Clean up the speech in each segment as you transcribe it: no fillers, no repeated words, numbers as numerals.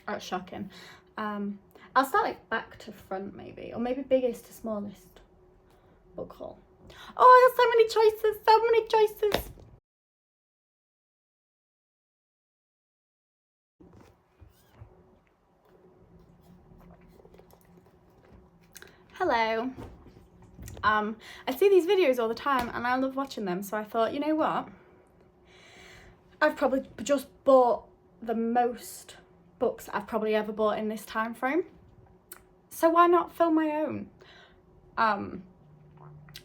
That's shocking. I'll start like back to front maybe, or maybe biggest to smallest book haul. Oh, there's so many choices, so many choices. Hello. I see these videos all the time and I love watching them, so I thought, you know what? I've probably just bought the most books I've probably ever bought in this time frame. So why not film my own? And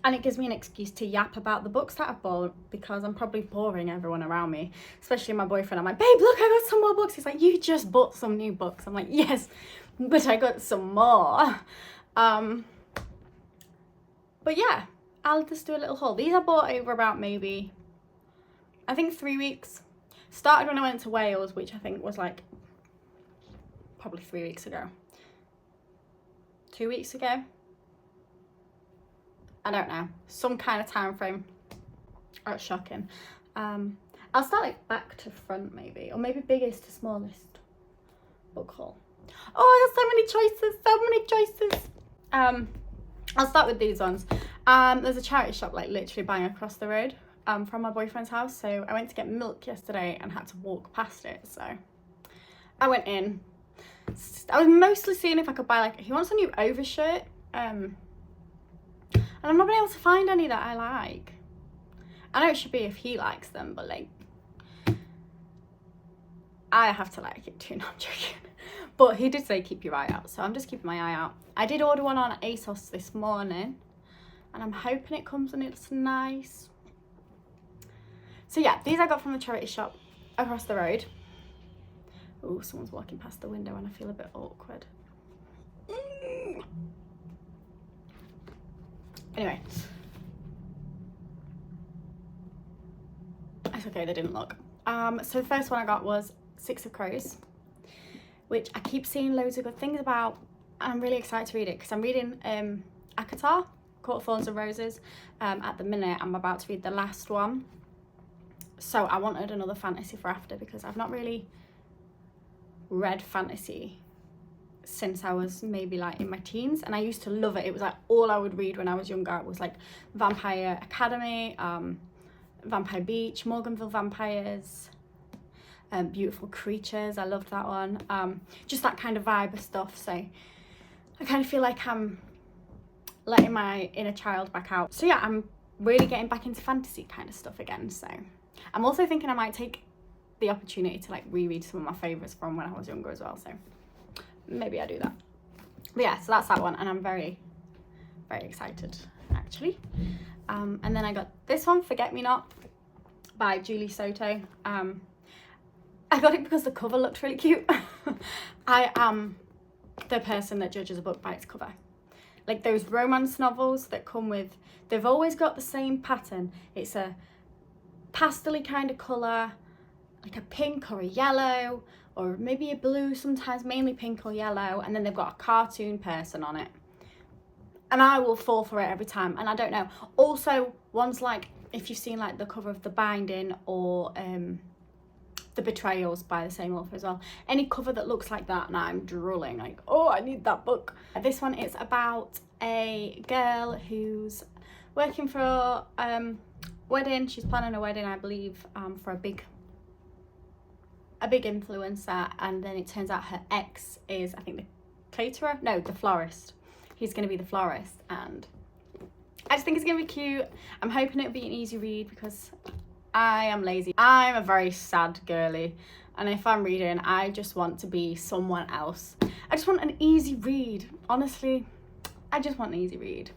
it gives me an excuse to yap about the books that I've bought, because I'm probably boring everyone around me, especially my boyfriend. I'm like, babe, look, I got some more books. He's like, you just bought some new books. I'm like, yes, but I got some more. But yeah, I'll just do a little haul. These I bought over about maybe, I think 3 weeks. Started when I went to Wales, which I think was like probably 3 weeks ago. 2 weeks ago. I don't know, some kind of time frame. That's shocking. I'll start like back to front maybe, or maybe biggest to smallest book haul. Oh, there's so many choices, so many choices. I'll start with these ones. There's a charity shop like literally bang across the road from my boyfriend's house. So I went to get milk yesterday and had to walk past it. So I went in. I was mostly seeing if I could buy like, he wants a new overshirt. And I've not been able to find any that I like. I know it should be if he likes them, but like, I have to like it too, no, I'm joking. But he did say keep your eye out, so I'm just keeping my eye out. I did order one on ASOS this morning, and I'm hoping it comes and it's nice. So yeah, these I got from the charity shop across the road. Oh, someone's walking past the window and I feel a bit awkward. Anyway. It's okay, they didn't look. So the first one I got was Six of Crows, which I keep seeing loads of good things about, and I'm really excited to read it because I'm reading ACOTAR, Court of Thorns and Roses. At the minute, I'm about to read the last one. So I wanted another fantasy for after, because I've not really read fantasy since I was maybe like in my teens, and I used to love it. It was like all I would read when I was younger. It was like Vampire Academy, Vampire Beach, Morganville Vampires, Beautiful Creatures. I loved that one. Just that kind of vibe of stuff. So I kind of feel like I'm letting my inner child back out. So yeah, I'm really getting back into fantasy kind of stuff again. So I'm also thinking I might take the opportunity to like reread some of my favourites from when I was younger as well. So maybe I do that. But yeah, so that's that one, and I'm very, very excited actually. And then I got this one, Forget Me Not by Julie Soto. I got it because the cover looked really cute. I am the person that judges a book by its cover. Like those romance novels that come with, they've always got the same pattern. It's a pastel-y kind of colour, like a pink or a yellow, or maybe a blue, sometimes mainly pink or yellow, and then they've got a cartoon person on it. And I will fall for it every time, and I don't know. Also, ones like, if you've seen like the cover of The Binding or The Betrayals by the same author as well. Any cover that looks like that and I'm drooling, like, oh, I need that book. This one is about a girl who's working for a wedding. She's planning a wedding, I believe, for a big influencer, and then it turns out her ex is, I think, the caterer? No, the florist. He's going to be the florist, and I just think it's going to be cute. I'm hoping it'll be an easy read because I am lazy. I'm a very sad girly, and if I'm reading, I just want to be someone else. I just want an easy read. Honestly, I just want an easy read.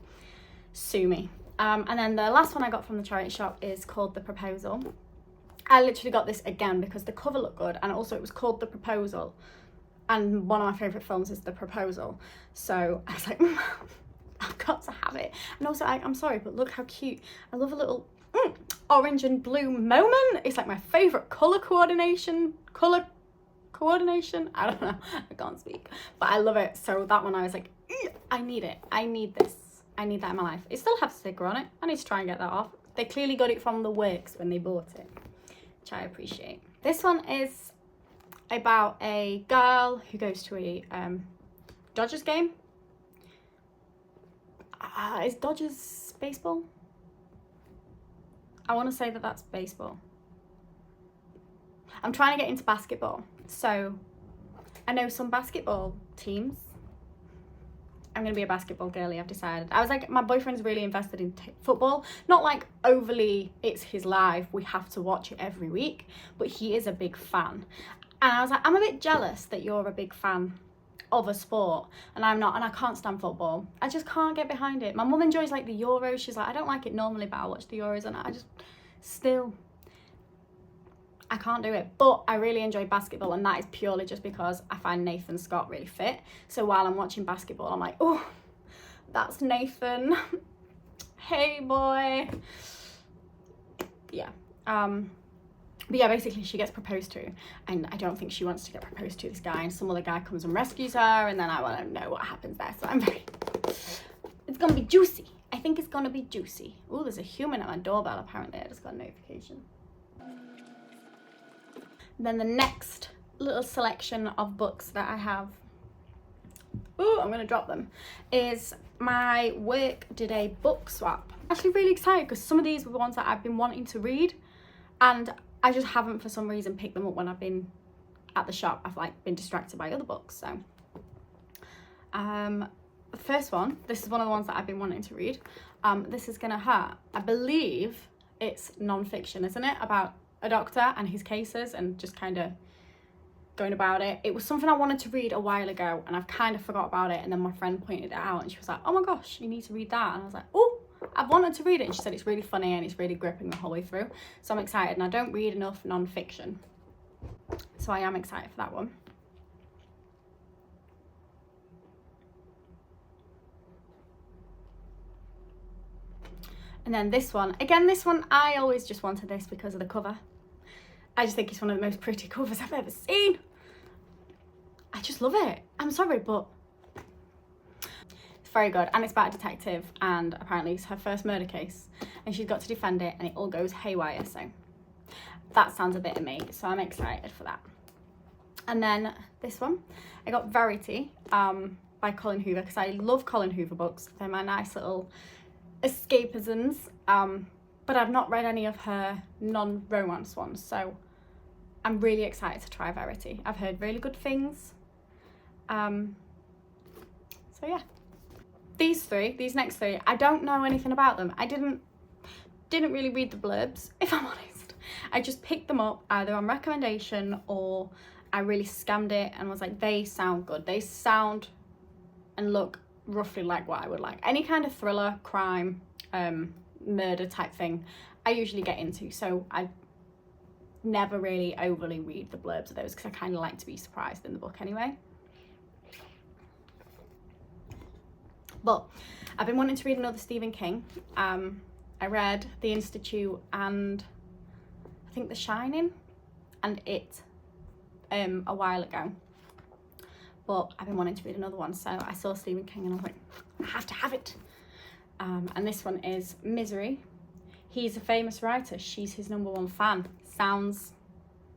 Sue me. And then the last one I got from the charity shop is called The Proposal. I literally got this again because the cover looked good, and also it was called The Proposal, and one of my favourite films is The Proposal. So I was like, I've got to have it. And also, I'm sorry, but look how cute. I love a little orange and blue moment. It's like my favourite colour coordination. I don't know, I can't speak, but I love it. So that one I was like, I need it. I need this. I need that in my life. It still has a sticker on it. I need to try and get that off. They clearly got it from the works when they bought it, which I appreciate. This one is about a girl who goes to a Dodgers game. Is Dodgers baseball? I want to say that that's baseball. I'm trying to get into basketball, so I know some basketball teams. I'm going to be a basketball girly, I've decided. I was like, my boyfriend's really invested in football. Not like overly, it's his life, we have to watch it every week, but he is a big fan. And I was like, I'm a bit jealous that you're a big fan of a sport and I'm not, and I can't stand football. I just can't get behind it. My mum enjoys like the Euros. She's like, I don't like it normally, but I watch the Euros, and I just still, I can't do it. But I really enjoy basketball, and that is purely just because I find Nathan Scott really fit. So while I'm watching basketball, I'm like, oh, that's Nathan. Hey boy. Yeah. But yeah, basically she gets proposed to, and I don't think she wants to get proposed to, this guy, and some other guy comes and rescues her, and then I want to know what happens there. So I'm very, it's gonna be juicy. I think it's gonna be juicy. Oh, there's a human at my doorbell apparently. I just got a notification. Then the next little selection of books that I have, oh, I'm gonna drop them, is my work did a book swap. I'm actually really excited because some of these were the ones that I've been wanting to read, and I just haven't for some reason picked them up when I've been at the shop. I've like been distracted by other books. So the first one, this is one of the ones that I've been wanting to read. This Is Gonna Hurt. I believe it's non-fiction, isn't it, about a doctor and his cases and just kind of going about it. It was something I wanted to read a while ago, and I've kind of forgot about it, and then my friend pointed it out and she was like, oh my gosh, you need to read that. And I was like, oh, I've wanted to read it, and she said it's really funny and it's really gripping the whole way through. So I'm excited, and I don't read enough non-fiction, so I am excited for that one. And then this one, again, this one, I always just wanted this because of the cover. I just think it's one of the most pretty covers I've ever seen. I just love it. I'm sorry, but it's very good. And it's about a detective, and apparently it's her first murder case, and she's got to defend it, and it all goes haywire. So that sounds a bit of me, so I'm excited for that. And then this one, I got Verity by Colin Hoover, because I love Colin Hoover books. They're my nice little escapisms, but I've not read any of her non-romance ones, so I'm really excited to try Verity. I've heard really good things. So yeah, these next three, I don't know anything about them. I didn't really read the blurbs, if I'm honest. I just picked them up either on recommendation, or I really scammed it and was like, they sound good. They sound and look roughly like what I would like. Any kind of thriller, crime, murder type thing I usually get into, so I never really overly read the blurbs of those because I kind of like to be surprised in the book anyway. But I've been wanting to read another Stephen King. I read The Institute and I think The Shining and It a while ago, but I've been wanting to read another one, so I saw Stephen King and I was like, I have to have it. And this one is Misery. He's a famous writer. She's his #1 fan. Sounds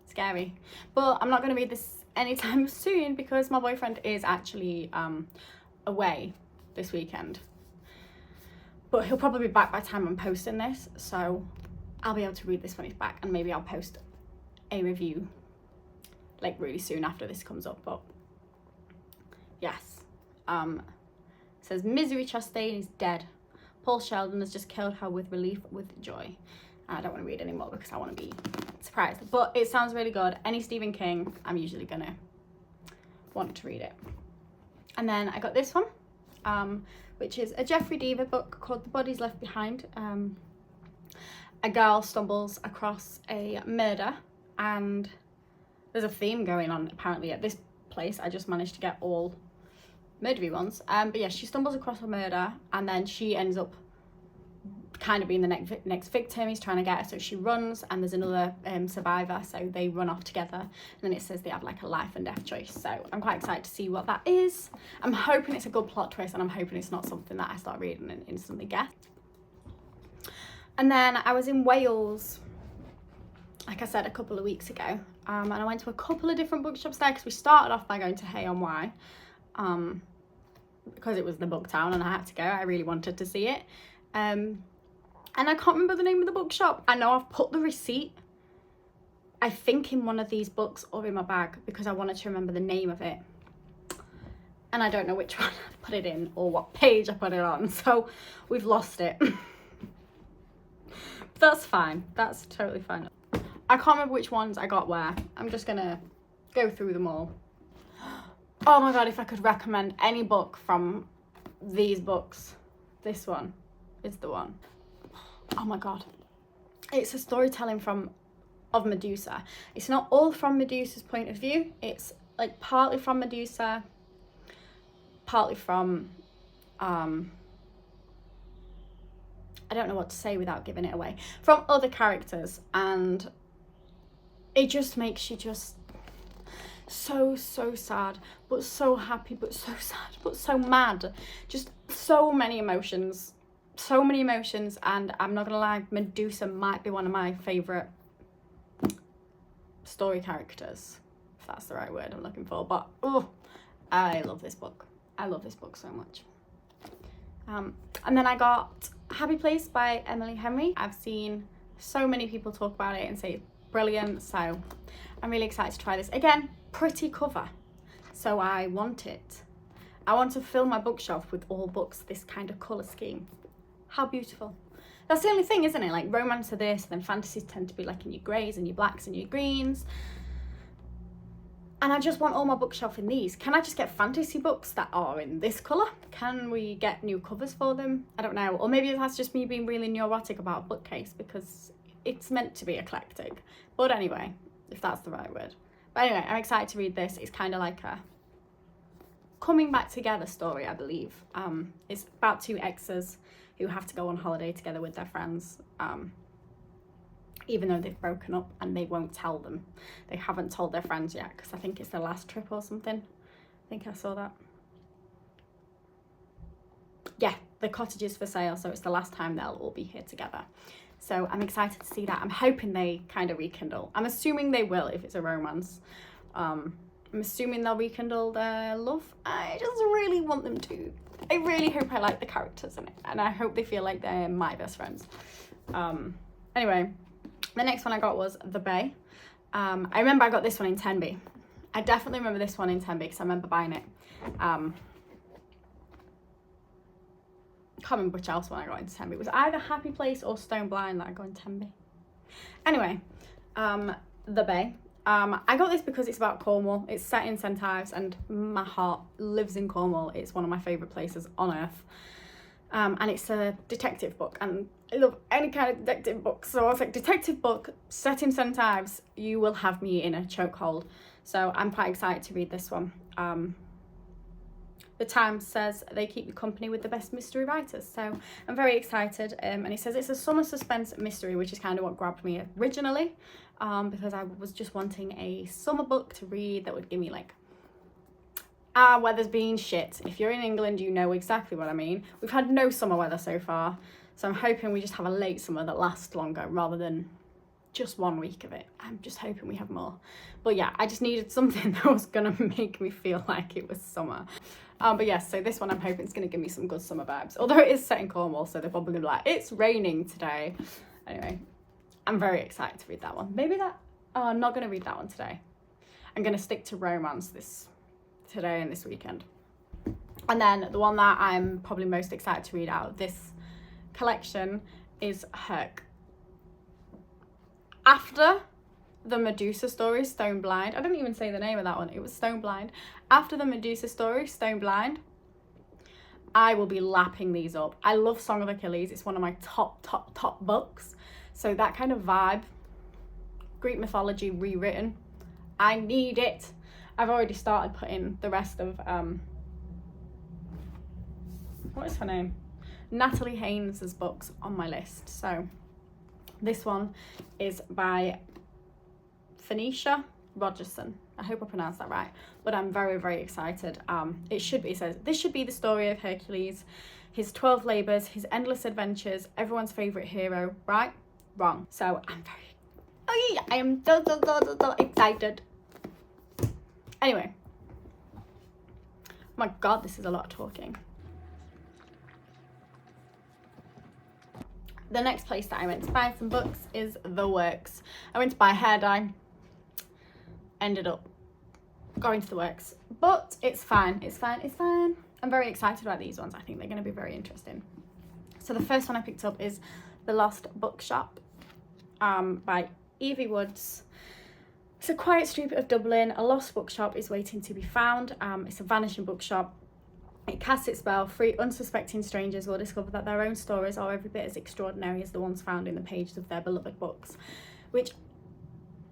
scary, but I'm not going to read this anytime soon because my boyfriend is actually away this weekend, but he'll probably be back by the time I'm posting this, so I'll be able to read this when he's back, and maybe I'll post a review like really soon after this comes up. But yes, it says Misery Chastain is dead. Paul Sheldon has just killed her with relief, with joy. I don't want to read anymore because I want to be surprised, but it sounds really good. Any Stephen King, I'm usually gonna want to read it. And then I got this one, which is a Jeffrey Deaver book called The Bodies Left Behind. A girl stumbles across a murder, and there's a theme going on apparently at this place. I just managed to get all murdery ones, but yeah, she stumbles across a murder, and then she ends up kind of being the next victim. He's trying to get her, so she runs, and there's another survivor, so they run off together, and then it says they have like a life and death choice. So I'm quite excited to see what that is. I'm hoping it's a good plot twist, and I'm hoping it's not something that I start reading and instantly get. And then I was in Wales, like I said, a couple of weeks ago, and I went to a couple of different bookshops there because we started off by going to Hay on Wye, because it was the book town and I had to go. I really wanted to see it. And I can't remember the name of the bookshop. I know I've put the receipt, I think, in one of these books or in my bag because I wanted to remember the name of it. And I don't know which one I put it in or what page I put it on. So we've lost it. That's fine. That's totally fine. I can't remember which ones I got where. I'm just gonna go through them all. Oh my God, if I could recommend any book from these books, this one is the one. Oh my God. It's a storytelling of Medusa. It's not all from Medusa's point of view. It's like partly from Medusa, partly from, I don't know what to say without giving it away, from other characters, and it just makes you just so sad, but so happy, but so sad, but so mad. Just so many emotions, and I'm not gonna lie, Medusa might be one of my favourite story characters, if that's the right word I'm looking for. But oh, I love this book. I love this book so much. And then I got Happy Place by Emily Henry. I've seen so many people talk about it and say it's brilliant, so I'm really excited to try this. Again, pretty cover, so I want it. I want to fill my bookshelf with all books this kind of colour scheme. How beautiful. That's the only thing, isn't it? Like, romance are this, and then fantasies tend to be like in your greys and your blacks and your greens. And I just want all my bookshelf in these. Can I just get fantasy books that are in this colour? Can we get new covers for them? I don't know. Or maybe that's just me being really neurotic about a bookcase because it's meant to be eclectic. But anyway, if that's the right word. But anyway, I'm excited to read this. It's kind of like a coming back together story, I believe. It's about two exes who have to go on holiday together with their friends. Even though they've broken up and they won't tell them. They haven't told their friends yet because I think it's their last trip or something. I think I saw that. Yeah, the cottage is for sale, so it's the last time they'll all be here together. So I'm excited to see that. I'm hoping they kind of rekindle. I'm assuming they will if it's a romance. I'm assuming they'll rekindle their love. I just really want them to. I really hope I like the characters in it, and I hope they feel like they're my best friends. Anyway. The next one I got was The Bay. I remember I got this one in Tenby. I definitely remember this one in Tenby because I remember buying it. Can't remember which else one I got in Tenby. It was either Happy Place or Stone Blind that I got in Tenby. Anyway, The Bay. I got this because it's about Cornwall. It's set in St Ives and my heart lives in Cornwall. It's one of my favourite places on earth. And it's a detective book, and I love any kind of detective book. So I was like, detective book set in St Ives, you will have me in a chokehold. So I'm quite excited to read this one. The Times says they keep you company with the best mystery writers, so I'm very excited. And it says it's a summer suspense mystery, which is kind of what grabbed me originally, because I was just wanting a summer book to read that would give me like, weather's been shit. If you're in England, you know exactly what I mean. We've had no summer weather so far, so I'm hoping we just have a late summer that lasts longer rather than just 1 week of it. I'm just hoping we have more. But yeah, I just needed something that was gonna make me feel like it was summer. But yes, so this one I'm hoping is gonna give me some good summer vibes. Although it is set in Cornwall, so they're probably gonna be like, it's raining today. Anyway, I'm very excited to read that one. Maybe that, oh, I'm not gonna read that one today. I'm gonna stick to romance today and this weekend. And then the one that I'm probably most excited to read out of this collection is Herc. After the Medusa story, Stone Blind, I didn't even say the name of that one, it was Stone Blind. After the Medusa story, Stone Blind, I will be lapping these up. I love Song of Achilles. It's one of my top books. So that kind of vibe, Greek mythology rewritten, I need it. I've already started putting the rest of, what is her name? Natalie Haynes's books on my list. So this one is by Phoenicia Rogerson. I hope I pronounced that right, but I'm very excited. It says, this should be the story of Hercules, his 12 labours, his endless adventures, everyone's favourite hero, right? Wrong. So I'm Oh, I am so excited. Anyway. Oh my god, this is a lot of talking. The next place that I went to buy some books is The Works. I went to buy a hair dye. Ended up going to The Works. But it's fine. It's fine. It's fine. I'm very excited about these ones. I think they're going to be very interesting. So the first one I picked up is The Lost Bookshop by Evie Woods. It's a quiet street of Dublin. A lost bookshop is waiting to be found. It's a vanishing bookshop. It casts its spell. 3 unsuspecting strangers will discover that their own stories are every bit as extraordinary as the ones found in the pages of their beloved books. Which,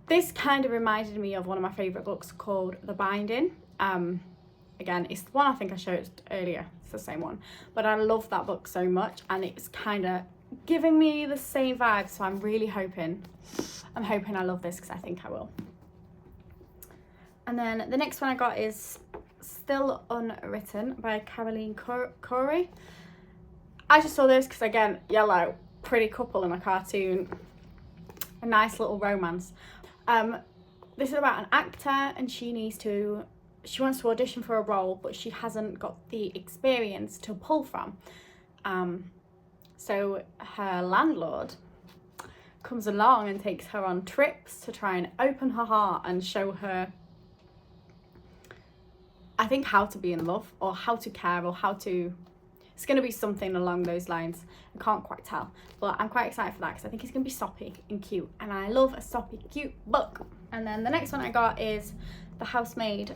this kind of reminded me of one of my favourite books called The Binding. Again, it's the one I think I showed earlier. It's the same one. But I love that book so much, and it's kind of giving me the same vibe. So I'm really hoping, I love this, because I think I will. And then the next one I got is Still Unwritten by Caroline Corey. I just saw this because, again, yellow, pretty couple in a cartoon, a nice little romance. This is about an actor, and she wants to audition for a role, but she hasn't got the experience to pull from. So her landlord comes along and takes her on trips to try and open her heart and show her, I think, how to be in love, or how to care, or how to... It's going to be something along those lines. I can't quite tell. But I'm quite excited for that, because I think it's going to be soppy and cute. And I love a soppy, cute book. And then the next one I got is The Housemaid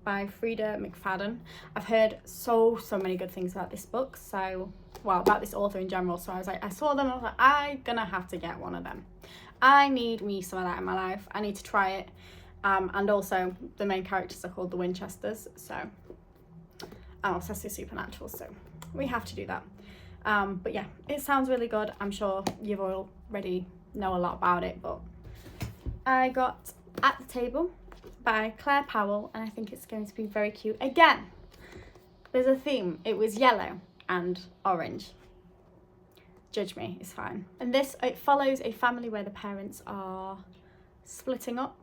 by Frida McFadden. I've heard so many good things about this book. So, well, about this author in general. So I was like, I saw them, I was like, I'm going to have to get one of them. I need me some of that in my life. I need to try it. And also the main characters are called the Winchesters, so I'm obsessed with supernatural, so we have to do that. But yeah, it sounds really good. I'm sure you've already know a lot about it, but I got At the Table by Claire Powell, and I think it's going to be very cute. Again, there's a theme. It was yellow and orange. Judge me, it's fine. And it follows a family where the parents are splitting up.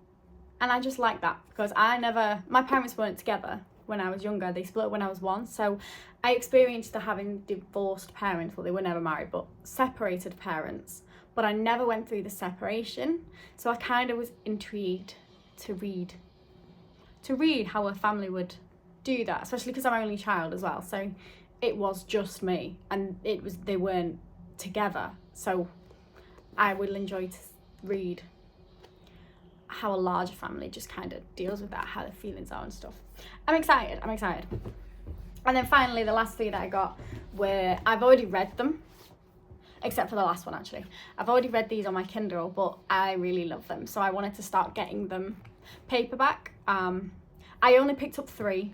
And I just like that, because my parents weren't together when I was younger. They split when I was 1. So I experienced having divorced parents. Well, they were never married, but separated parents. But I never went through the separation. So I kind of was intrigued to read how a family would do that, especially because I'm an only child as well. So it was just me, and they weren't together. So I will enjoy to read how a larger family just kind of deals with that, how the feelings are and stuff. I'm excited. And then finally, the last 3 that I got were, I've already read them, except for the last one actually. I've already read these on my Kindle, but I really love them, so I wanted to start getting them paperback. I only picked up 3,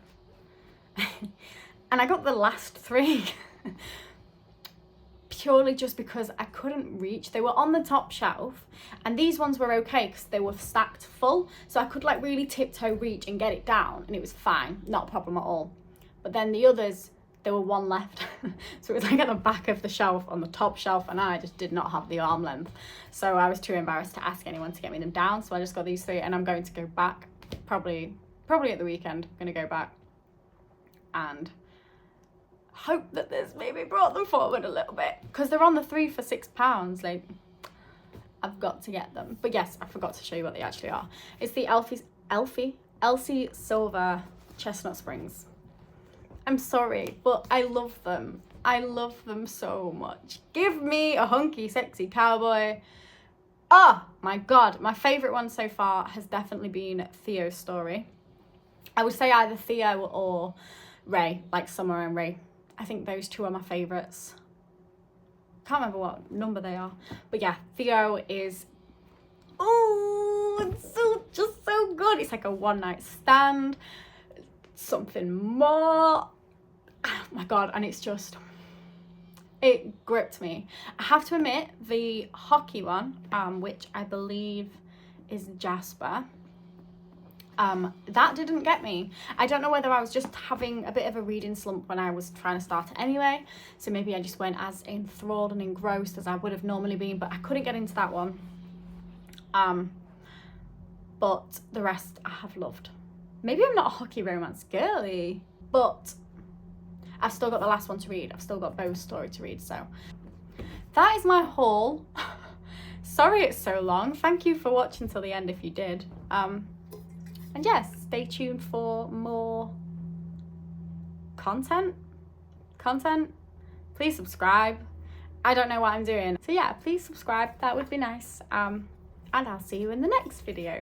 and I got the last 3 purely just because I couldn't reach. They were on the top shelf, and these ones were okay because they were stacked full, so I could like really tiptoe reach and get it down, and it was fine, not a problem at all. But then the others, there were 1 left. So it was like at the back of the shelf on the top shelf, and I just did not have the arm length, so I was too embarrassed to ask anyone to get me them down. So I just got these 3, and I'm going to go back probably at the weekend. I'm gonna go back and hope that this maybe brought them forward a little bit, because they're on the 3 for £6. Like, I've got to get them. But yes, I forgot to show you what they actually are. It's the Elsie Silver Chestnut Springs. I'm sorry, but I love them. I love them so much. Give me a hunky, sexy cowboy. Oh my god, my favourite one so far has definitely been Theo's story. I would say either Theo or Ray, like Summer and Ray. I think those 2 are my favourites. Can't remember what number they are. But yeah, Theo is... Oh, it's just so good. It's like a one-night stand. Something more. Oh my god, and it's just... It gripped me. I have to admit, the hockey one, which I believe is Jasper, that didn't get me. I don't know whether I was just having a bit of a reading slump when I was trying to start it anyway, so maybe I just weren't as enthralled and engrossed as I would have normally been, but I couldn't get into that one. But the rest I have loved. Maybe I'm not a hockey romance girly, but I've still got the last one to read. I've still got Beau's story to read, so that is my haul. Sorry it's so long. Thank you for watching till the end if you did. And yes, stay tuned for more content. Please subscribe. I don't know what I'm doing. So yeah, please subscribe. That would be nice. And I'll see you in the next video.